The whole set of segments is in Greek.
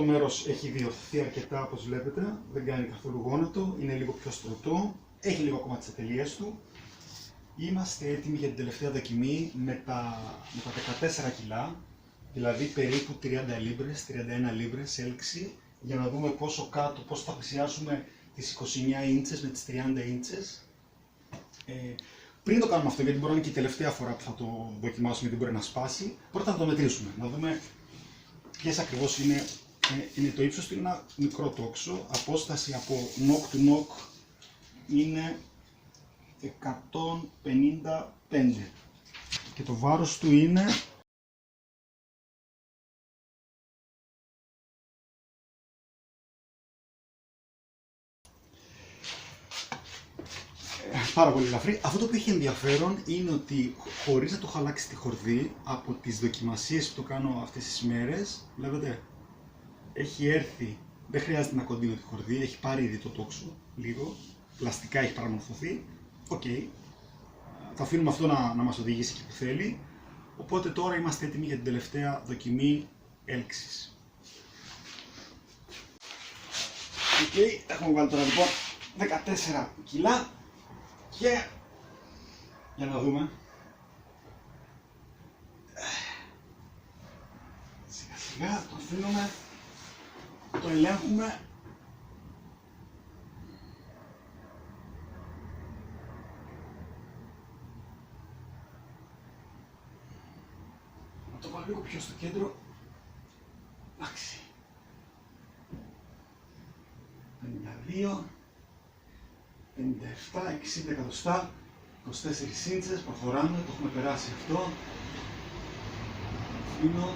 μέρος έχει διορθωθεί αρκετά, όπως βλέπετε. Δεν κάνει καθόλου γόνατο, είναι λίγο πιο στρωτό. Έχει λίγο ακόμα τις ατελείες του. Είμαστε έτοιμοι για την τελευταία δοκιμή με τα 14 κιλά, δηλαδή περίπου 30 λίμπρες, 31 λίμπρες έλξη, για να δούμε πόσο κάτω, πώς θα πλησιάσουμε τις 29 ίντσες με τις 30 ίντσες. Πριν το κάνουμε αυτό, γιατί μπορεί να είναι και η τελευταία φορά που θα το δοκιμάσουμε, γιατί μπορεί να σπάσει, πρώτα θα το μετρήσουμε, να δούμε ποιες ακριβώς είναι το ύψος του. Είναι ένα μικρό τόξο, απόσταση από knock to knock είναι 155 και το βάρος του είναι πάρα πολύ ελαφρύ. Αυτό το οποίο έχει ενδιαφέρον είναι ότι χωρίς να το έχω αλλάξει τη χορδή από τις δοκιμασίες που το κάνω αυτές τις μέρες, βλέπετε, έχει έρθει, δεν χρειάζεται να κοντίνω τη χορδή, έχει πάρει ήδη το τόξο λίγο, πλαστικά έχει παραμορφωθεί. Οκ. Θα αφήνουμε αυτό να μας οδηγήσει εκεί που θέλει. Οπότε τώρα είμαστε έτοιμοι για την τελευταία δοκιμή έλξης. Οκ, έχουμε βάλει τώρα λοιπόν 14 κιλά και για να δούμε. Σιγά σιγά το αφήνουμε, το ελέγχουμε. Να το βάλω λίγο πιο στο κέντρο. Εντάξει. 52, 57, 60 εκατοστά, 24 ίντσες, προχωράμε, το έχουμε περάσει αυτό. Αφήνω.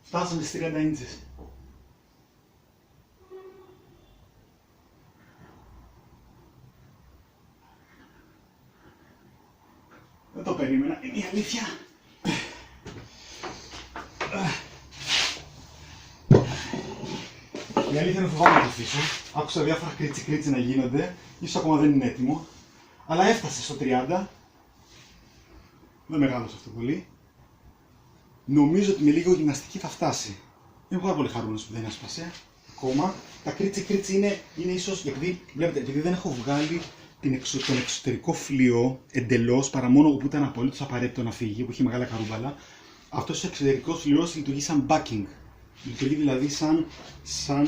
Φτάσαμε στις 30 ίντσες. Δεν το περίμενα, είναι η αλήθεια. Η αλήθεια είναι φοβάμαι να το αφήσω. Άκουσα διάφορα κρίτσι να γίνονται, ίσως ακόμα δεν είναι έτοιμο. Αλλά έφτασε στο 30. Δεν μεγάλωσε αυτό πολύ. Νομίζω ότι με λίγο γυμναστική θα φτάσει. Είμαι πάρα πολύ χαρούμενος που δεν έσπασε ακόμα. Τα κρίτσι είναι ίσως, επειδή βλέπετε, επειδή δεν έχω βγάλει τον εξωτερικό φλοιό εντελώς, παρά μόνο όπου ήταν απολύτως απαραίτητο να φύγει, που είχε μεγάλα καρούμπαλα. Αυτός ο εξωτερικός φλοιός λειτουργεί σαν backing. Λειτουργεί δηλαδή σαν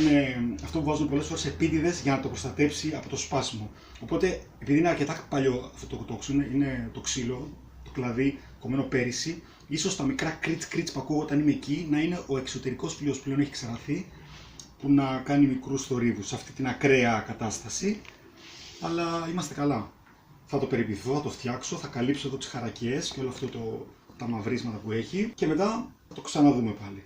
αυτό που βάζουν πολλές φορές επίτηδες για να το προστατέψει από το σπάσιμο. Οπότε, επειδή είναι αρκετά παλιό αυτό το τόξο, είναι το ξύλο, το κλαδί κομμένο πέρυσι, ίσως τα μικρά κρίτς που ακούω όταν είμαι εκεί να είναι ο εξωτερικός φλοιός που πλέον έχει ξεραθεί, που να κάνει μικρούς θορύβους σε αυτή την ακραία κατάσταση. Αλλά είμαστε καλά. Θα το περιποιηθώ, θα το φτιάξω, θα καλύψω εδώ τις χαρακιές και όλο αυτό τα μαυρίσματα που έχει και μετά θα το ξαναδούμε πάλι.